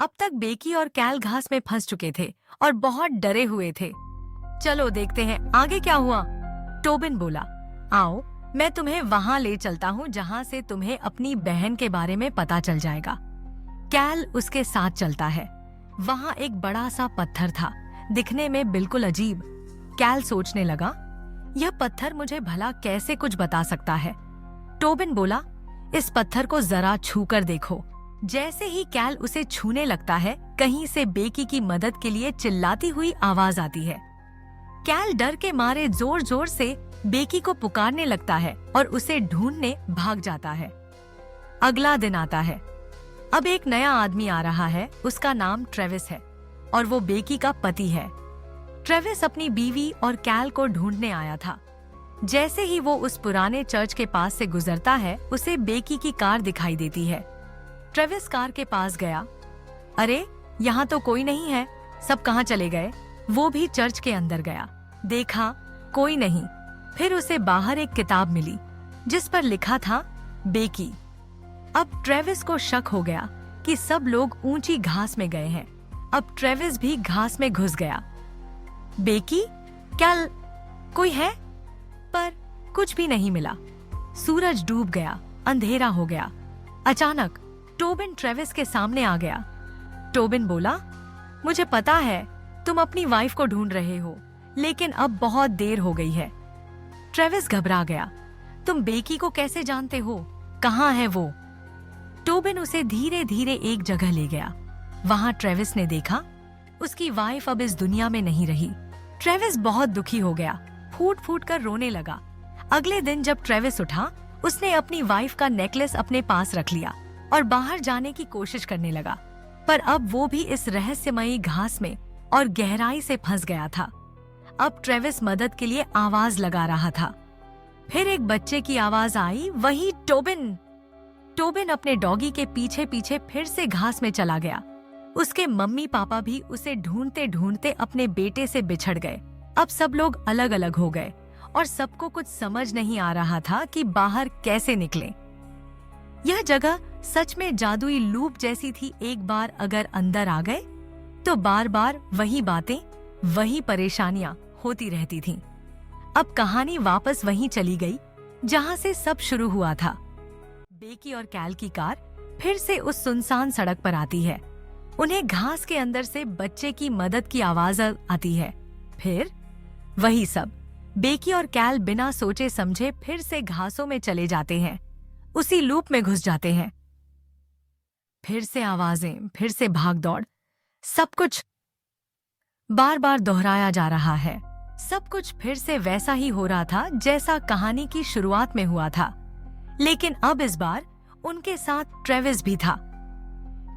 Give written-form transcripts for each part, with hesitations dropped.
अब तक बेकी और कैल घास में फंस चुके थे और बहुत डरे हुए थे। चलो देखते हैं आगे क्या हुआ। टोबिन बोला, आओ मैं तुम्हें वहां ले चलता हूँ जहाँ से तुम्हें अपनी बहन के बारे में पता चल जाएगा। कैल उसके साथ चलता है। वहां एक बड़ा सा पत्थर था, दिखने में बिल्कुल अजीब। कैल सोचने लगा, यह पत्थर मुझे भला कैसे कुछ बता सकता है। टोबिन बोला, इस पत्थर को जरा छू कर देखो। जैसे ही कैल उसे छूने लगता है, कहीं से बेकी की मदद के लिए चिल्लाती हुई आवाज आती है। कैल डर के मारे जोर जोर से बेकी को पुकारने लगता है और उसे ढूंढने भाग जाता है। अगला दिन आता है। अब एक नया आदमी आ रहा है, उसका नाम ट्रेविस है और वो बेकी का पति है। ट्रेविस अपनी बीवी और कैल को ढूंढने आया था। जैसे ही वो उस पुराने चर्च के पास से गुजरता है, उसे बेकी की कार दिखाई देती है। ट्रेविस कार के पास गया। अरे यहाँ तो कोई नहीं है, सब कहाँ चले गए? वो भी चर्च के अंदर गया, देखा कोई नहीं। फिर उसे बाहर एक किताब मिली जिस पर लिखा था बेकी। अब ट्रेविस को शक हो गया कि सब लोग ऊंची घास में गए हैं। अब ट्रेविस भी घास में घुस गया। बेकी, क्या कोई है? पर कुछ भी नहीं मिला। सूरज डूब गया, अंधेरा हो गया। अचानक टोबिन ट्रेविस के सामने आ गया। टोबिन बोला, मुझे पता है तुम अपनी वाइफ को ढूंढ रहे हो, लेकिन अब बहुत देर हो गई है। ट्रेविस घबरा गया। तुम बेकी को कैसे जानते हो? कहाँ है वो? टोबिन उसे धीरे धीरे एक जगह ले गया। वहां ट्रेविस ने देखा उसकी वाइफ अब इस दुनिया में नहीं रही। ट्रेविस बहुत दुखी हो गया, फूट फूट कर रोने लगा। अगले दिन जब ट्रेविस उठा, उसने अपनी वाइफ का नेकलेस अपने पास रख लिया और बाहर जाने की कोशिश करने लगा। पर अब वो भी इस रहस्यमयी घास में और गहराई से फंस गया था। अब ट्रेविस मदद के लिए आवाज लगा रहा था। फिर एक बच्चे की आवाज आई, वही टोबिन। टोबिन अपने डॉगी के पीछे पीछे फिर से घास में चला गया। उसके मम्मी पापा भी उसे ढूंढते ढूंढते अपने बेटे से बिछड़ गए। अब सब लोग अलग अलग हो गए और सबको कुछ समझ नहीं आ रहा था कि बाहर कैसे निकले। यह जगह सच में जादुई लूप जैसी थी। एक बार अगर अंदर आ गए तो बार बार वही बातें, वही परेशानियां होती रहती थीं। अब कहानी वापस वहीं चली गई जहां से सब शुरू हुआ था। बेकी और कैल की कार फिर से उस सुनसान सड़क पर आती है। उन्हें घास के अंदर से बच्चे की मदद की आवाज आती है। फिर वही सब। बेकी और कैल बिना सोचे समझे फिर से घासों में चले जाते हैं, उसी लूप में घुस जाते हैं। फिर से आवाजें, फिर से भाग दौड़, सब कुछ बार बार दोहराया जा रहा है। सब कुछ फिर से वैसा ही हो रहा था जैसा कहानी की शुरुआत में हुआ था, लेकिन अब इस बार उनके साथ ट्रेविस भी था।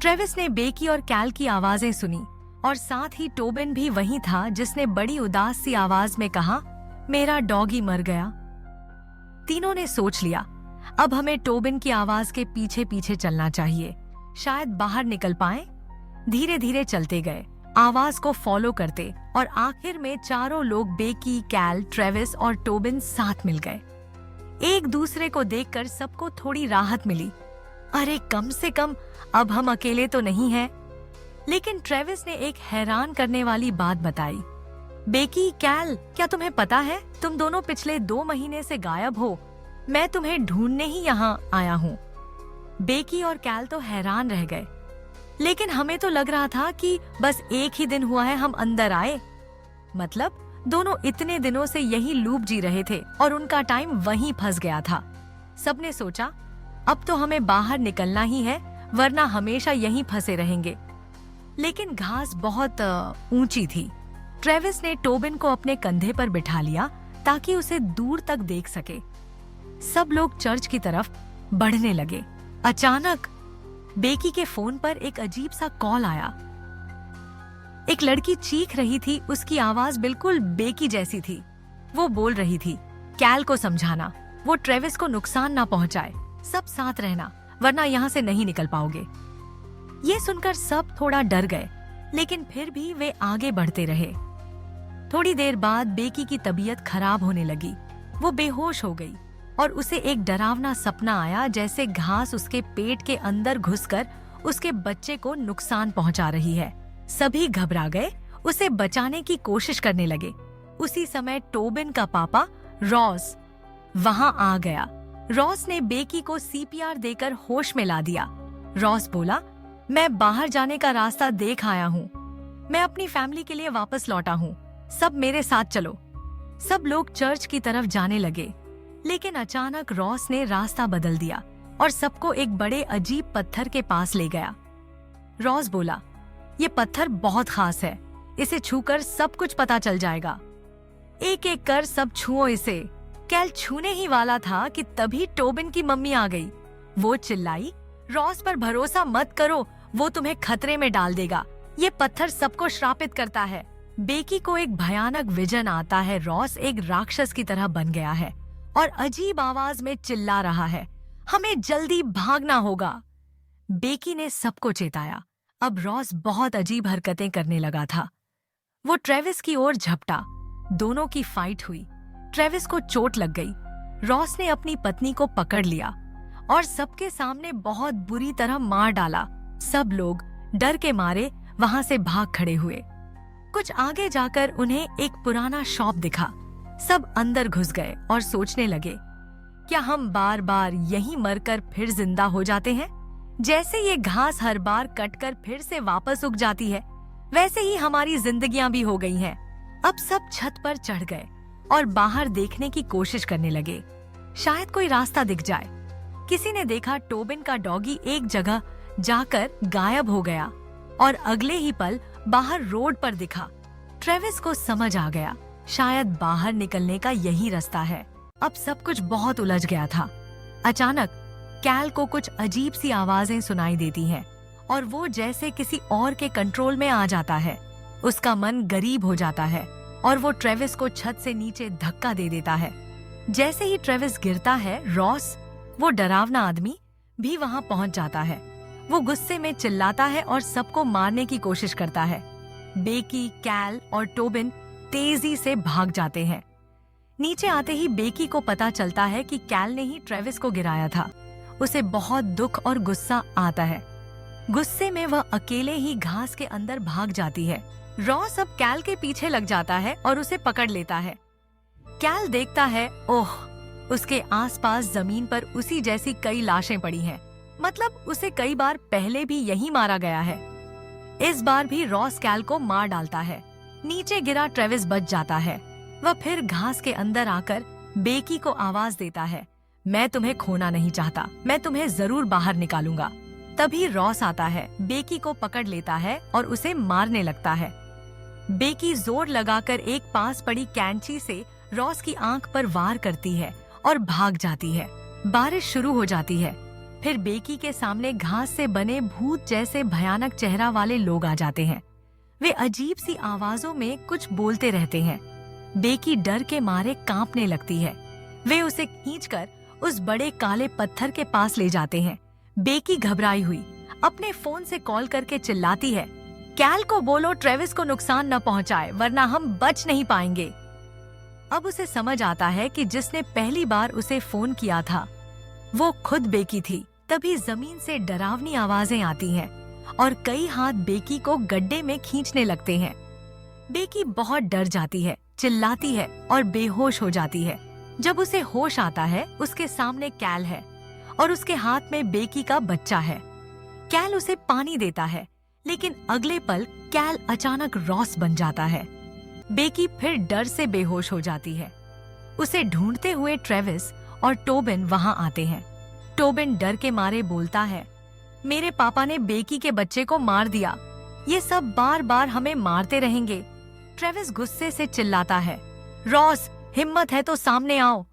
ट्रेविस ने बेकी और कैल की आवाजें सुनी और साथ ही टोबिन भी वही था जिसने बड़ी उदास सी आवाज में कहा, मेरा डॉगी मर गया। तीनों ने सोच लिया, अब हमें टोबिन की आवाज के पीछे पीछे चलना चाहिए, शायद बाहर निकल पाएं। धीरे धीरे चलते गए, आवाज को फॉलो करते, और आखिर में चारों लोग बेकी, कैल, ट्रेविस और टोबिन साथ मिल गए। एक दूसरे को देखकर सबको थोड़ी राहत मिली। अरे कम से कम अब हम अकेले तो नहीं हैं। लेकिन ट्रेविस ने एक हैरान करने वाली बात बताई। बेकी, कैल, क्या तुम्हें पता है तुम दोनों पिछले 2 महीने से गायब हो? मैं तुम्हें ढूंढने ही यहाँ आया हूँ। बेकी और कैल तो हैरान रह गए। लेकिन हमें तो लग रहा था कि बस एक ही दिन हुआ है हम अंदर आए। मतलब दोनों इतने दिनों से यही लूप जी रहे थे और उनका टाइम वहीं फंस गया था। सबने सोचा अब तो हमें बाहर निकलना ही है, वरना हमेशा यहीं फंसे रहेंगे। लेकिन घास बहुत ऊंची थी। ट्रेविस ने टोबिन को अपने कंधे पर बिठा लिया ताकि उसे दूर तक देख सके। सब लोग चर्च की तरफ बढ़ने लगे। अचानक बेकी के फोन पर एक अजीब सा कॉल आया। एक लड़की चीख रही थी, उसकी आवाज बिल्कुल बेकी जैसी थी। वो बोल रही थी, कैल को समझाना वो ट्रेविस को नुकसान ना पहुंचाए, सब साथ रहना, वरना यहाँ से नहीं निकल पाओगे। ये सुनकर सब थोड़ा डर गए, लेकिन फिर भी वे आगे बढ़ते रहे। थोड़ी देर बाद बेकी की तबीयत खराब होने लगी। वो बेहोश हो गई और उसे एक डरावना सपना आया, जैसे घास उसके पेट के अंदर घुसकर उसके बच्चे को नुकसान पहुंचा रही है। सभी घबरा गए, उसे बचाने की कोशिश करने लगे। उसी समय टोबिन का पापा रॉस वहां आ गया। रॉस ने बेकी को सीपीआर देकर होश में ला दिया। रॉस बोला, मैं बाहर जाने का रास्ता देख आया हूँ। मैं अपनी फैमिली के लिए वापस लौटा हूँ। सब मेरे साथ चलो। सब लोग चर्च की तरफ जाने लगे, लेकिन अचानक रॉस ने रास्ता बदल दिया और सबको एक बड़े अजीब पत्थर के पास ले गया। रॉस बोला, ये पत्थर बहुत खास है, इसे छूकर सब कुछ पता चल जाएगा। एक एक कर सब छुओ इसे। कैल छूने ही वाला था कि तभी टोबिन की मम्मी आ गई। वो चिल्लाई, रॉस पर भरोसा मत करो, वो तुम्हें खतरे में डाल देगा। ये पत्थर सबको श्रापित करता है। बेकी को एक भयानक विजन आता है। रॉस एक राक्षस की तरह बन गया है और अजीब आवाज में चिल्ला रहा है, हमें जल्दी भागना होगा। बेकी ने सबको चेताया। अब रॉस बहुत अजीब हरकतें करने लगा था। वो ट्रेविस की ओर झपटा। दोनों की फाइट हुई। ट्रेविस को चोट लग गई। रॉस ने अपनी पत्नी को पकड़ लिया और सबके सामने बहुत बुरी तरह मार डाला। सब लोग डर के मारे वहां से भाग खड़े हुए। कुछ आगे जाकर उन्हें एक पुराना शॉप दिखा। सब अंदर घुस गए और सोचने लगे, क्या हम बार बार यहीं मरकर फिर जिंदा हो जाते हैं? जैसे ये घास हर बार कटकर फिर से वापस उग जाती है, वैसे ही हमारी जिंदगियां भी हो गई हैं। अब सब छत पर चढ़ गए और बाहर देखने की कोशिश करने लगे, शायद कोई रास्ता दिख जाए। किसी ने देखा टोबिन का डॉगी एक जगह जाकर गायब हो गया और अगले ही पल बाहर रोड पर दिखा। ट्रेविस को समझ आ गया, शायद बाहर निकलने का यही रास्ता है। अब सब कुछ बहुत उलझ गया था। अचानक कैल को कुछ अजीब सी आवाजें सुनाई देती हैं और वो जैसे किसी और के कंट्रोल में आ जाता है। उसका मन गरीब हो जाता है और वो ट्रेविस को छत से नीचे धक्का दे देता है। जैसे ही ट्रेविस गिरता है, रॉस, वो डरावना आदमी, भी वहां पहुंच जाता है। वो गुस्से में चिल्लाता है और सबको मारने की कोशिश करता है। बेकी, कैल और टोबिन तेजी से भाग जाते हैं। नीचे आते ही बेकी को पता चलता है कि कैल ने ही ट्रेविस को गिराया था। उसे बहुत दुख और गुस्सा आता है। गुस्से में वह अकेले ही घास के अंदर भाग जाती है। रॉस अब कैल के पीछे लग जाता है और उसे पकड़ लेता है। कैल देखता है, ओह, उसके आसपास जमीन पर उसी जैसी कई लाशें पड़ी हैं। मतलब उसे कई बार पहले भी यही मारा गया है। इस बार भी रॉस कैल को मार डालता है। नीचे गिरा ट्रेविस बच जाता है। वह फिर घास के अंदर आकर बेकी को आवाज देता है, मैं तुम्हें खोना नहीं चाहता, मैं तुम्हें जरूर बाहर निकालूंगा। तभी रॉस आता है, बेकी को पकड़ लेता है और उसे मारने लगता है। बेकी जोर लगाकर एक पास पड़ी कैंची से रॉस की आंख पर वार करती है और भाग जाती है। बारिश शुरू हो जाती है। फिर बेकी के सामने घास से बने भूत जैसे भयानक चेहरा वाले लोग आ जाते हैं। वे अजीब सी आवाजों में कुछ बोलते रहते हैं। बेकी डर के मारे कांपने लगती है। वे उसे खींचकर उस बड़े काले पत्थर के पास ले जाते हैं। बेकी घबराई हुई अपने फोन से कॉल करके चिल्लाती है, कैल को बोलो ट्रेविस को नुकसान न पहुंचाए, वरना हम बच नहीं पाएंगे। अब उसे समझ आता है कि जिसने पहली बार उसे फोन किया था वो खुद बेकी थी। तभी जमीन से डरावनी आवाजें आती हैं और कई हाथ बेकी को गड्ढे में खींचने लगते हैं। बेकी बहुत डर जाती है, चिल्लाती है और बेहोश हो जाती है। जब उसे होश आता है, उसके सामने कैल है और उसके हाथ में बेकी का बच्चा है। कैल उसे पानी देता है, लेकिन अगले पल कैल अचानक रॉस बन जाता है। बेकी फिर डर से बेहोश हो जाती है। उसे ढूंढते हुए ट्रेविस और टोबिन वहां आते हैं। टोबिन डर के मारे बोलता है, मेरे पापा ने बेकी के बच्चे को मार दिया, ये सब बार बार हमें मारते रहेंगे। ट्रेविस गुस्से से चिल्लाता है, रॉस, हिम्मत है तो सामने आओ।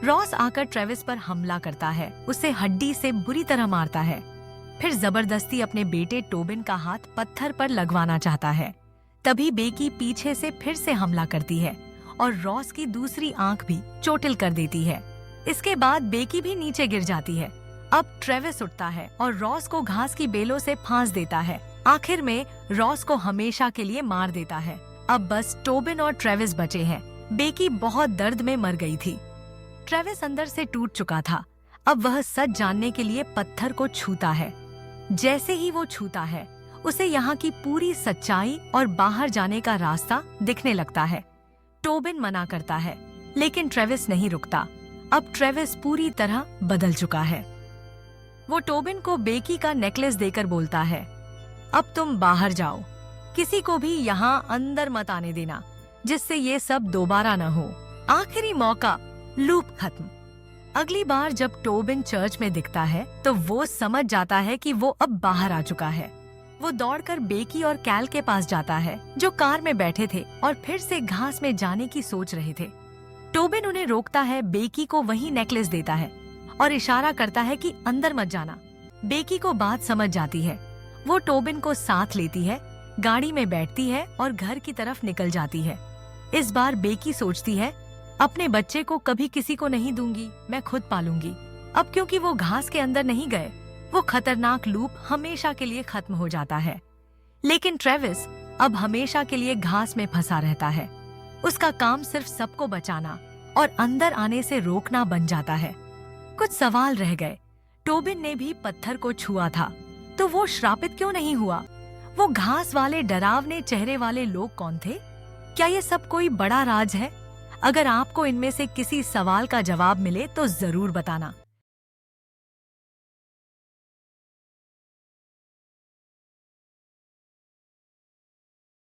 रॉस आकर ट्रेविस पर हमला करता है, उसे हड्डी से बुरी तरह मारता है। फिर जबरदस्ती अपने बेटे टोबिन का हाथ पत्थर पर लगवाना चाहता है। तभी बेकी पीछे से फिर से हमला करती है और रॉस की दूसरी आंख भी चोटिल कर देती है। इसके बाद बेकी भी नीचे गिर जाती है। अब ट्रेविस उठता है और रॉस को घास की बेलों से फांस देता है। आखिर में रॉस को हमेशा के लिए मार देता है। अब बस टोबिन और ट्रेविस बचे हैं। बेकी बहुत दर्द में मर गई थी। ट्रेविस अंदर से टूट चुका था। अब वह सच जानने के लिए पत्थर को छूता है। जैसे ही वो छूता है उसे यहाँ की पूरी सच्चाई और बाहर जाने का रास्ता दिखने लगता है। टोबिन मना करता है, लेकिन ट्रेविस नहीं रुकता। अब ट्रेविस पूरी तरह बदल चुका है। वो टोबिन को बेकी का नेकलेस देकर बोलता है, अब तुम बाहर जाओ, किसी को भी यहाँ अंदर मत आने देना, जिससे ये सब दोबारा न हो। आखिरी मौका, लूप खत्म। अगली बार जब टोबिन चर्च में दिखता है तो वो समझ जाता है कि वो अब बाहर आ चुका है। वो दौड़कर बेकी और कैल के पास जाता है, जो कार में बैठे थे और फिर से घास में जाने की सोच रहे थे। टोबिन उन्हें रोकता है, बेकी को वही नेकलेस देता है और इशारा करता है कि अंदर मत जाना। बेकी को बात समझ जाती है। वो टोबिन को साथ लेती है, गाड़ी में बैठती है और घर की तरफ निकल जाती है। इस बार बेकी सोचती है, अपने बच्चे को कभी किसी को नहीं दूंगी, मैं खुद पालूंगी। अब क्योंकि वो घास के अंदर नहीं गए, वो खतरनाक लूप हमेशा के लिए खत्म हो जाता है। लेकिन ट्रेविस अब हमेशा के लिए घास में फंसा रहता है। उसका काम सिर्फ सबको बचाना और अंदर आने से रोकना बन जाता है। कुछ सवाल रह गए। टोबिन ने भी पत्थर को छुआ था, तो वो श्रापित क्यों नहीं हुआ? वो घास वाले डरावने चेहरे वाले लोग कौन थे? क्या ये सब कोई बड़ा राज है? अगर आपको इनमें से किसी सवाल का जवाब मिले तो जरूर बताना।